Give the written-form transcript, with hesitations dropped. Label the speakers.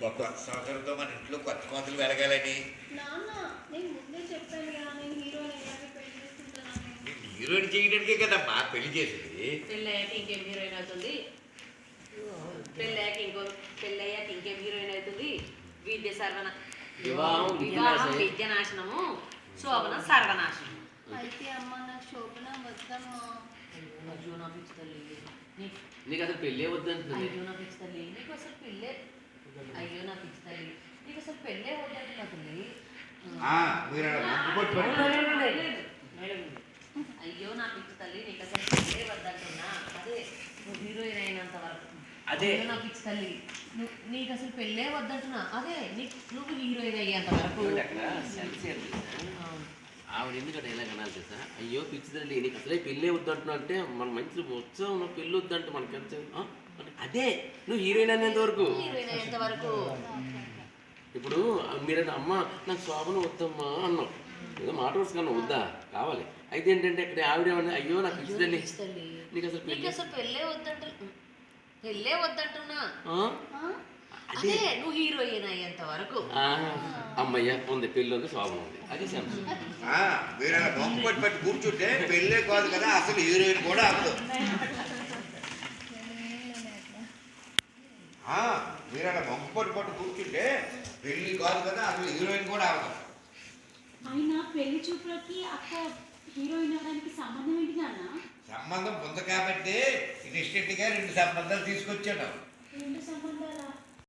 Speaker 1: కొత్త సంవత్సరంతో మన ఇంట్లో కొత్త కోతలు వెలగాలని.
Speaker 2: నాన్న నేను ముందే చెప్పాను కదా నేను హీరోని ఎలాగే పెళ్లి చేసుకుంటానని.
Speaker 1: నేను హీరోయిన్ చేయడానికే కదా మా పెళ్లి చేసింది.
Speaker 3: పెళ్ళయ్యాక ఇంకేం హీరోయిన్ అవుతుంది? పెళ్ళయ్యాక ఇంకేం హీరోయిన్ అవుతుంది? వివాహం విద్యనాశనము, శోభనం సర్వనాశనం.
Speaker 2: అయితే అమ్మ నాకు శోభన వద్దమ్మా.
Speaker 3: అయ్యో నా పిచ్చి తల్లి,
Speaker 4: నీకు అసలు పెళ్ళే వద్దంటుంది.
Speaker 3: అయ్యో నా పిచ్చి తల్లి, నీకు అసలు పెళ్ళే, అయ్యో నా పిచ్చి తల్లి, నీకు అసలు పెళ్ళే వద్దంటు నా తల్లి. అయ్యో నా పిచ్చి తల్లి, నీకు అసలు పెళ్ళే వద్దంటున్నా. అదే నువ్వు హీరోయిన్ అయినంత వరకు.
Speaker 4: అదే
Speaker 3: నా పిచ్చి తల్లి, నీకు అసలు పెళ్ళే వద్దంటున్నా. అదే నువ్వు హీరోయిన్ అయ్యేంత వరకు.
Speaker 4: ఆవిడ ఎందుకంటే ఎలా కనాలి తెలుసా? అయ్యో పిచ్చిదండి, నీకు అసలే పెళ్ళే వద్దంటున్నా అంటే మన మంచి ఉత్సవం నువ్వు పెళ్ళి వద్దంటే మనకి అదే నువ్వు హీరోయిన్ అనేంత వరకు.
Speaker 3: హీరోయిన్ అయ్యేంత వరకు.
Speaker 4: ఇప్పుడు మీరంటే అమ్మ నాకు శోభన వద్దమ్మా అన్నావు, ఏదో మాట వరుసకన్నా వద్దా కావాలి. అయితే ఏంటంటే ఇక్కడ ఆవిడ ఏమన్నా అయ్యో నాకు పిచ్చిదండి నీకు అసలు
Speaker 3: పెళ్ళే వద్దంటున్నా. అదే నువ్వు హీరోయిన్ అయ్యేంత వరకు.
Speaker 4: అమ్మయ్య ఉంది, పెళ్ళి ఉంది, శోభన ఉంది, అది
Speaker 1: మీరు అలా బొమ్మ పట్టి కూర్చుంటే పెళ్ళే కాదు కదా, అసలు హీరోయిన్ కూడా అవ్వదు. మీరు అలా బొమ్మ పట్టు కూర్చుంటే పెళ్ళి కాదు కదా, అసలు హీరోయిన్ కూడా అవ్వదు.
Speaker 5: అయినా పెళ్లి చూపులకి అక్క హీరోయిన్ అవడానికి సంబంధం ఏంటి నాన్న?
Speaker 1: సంబంధం ఉంది కాబట్టి ఇన్స్టెంట్గా 2 సంబంధాలు తీసుకొచ్చాను.
Speaker 5: 2 సంబంధాలా?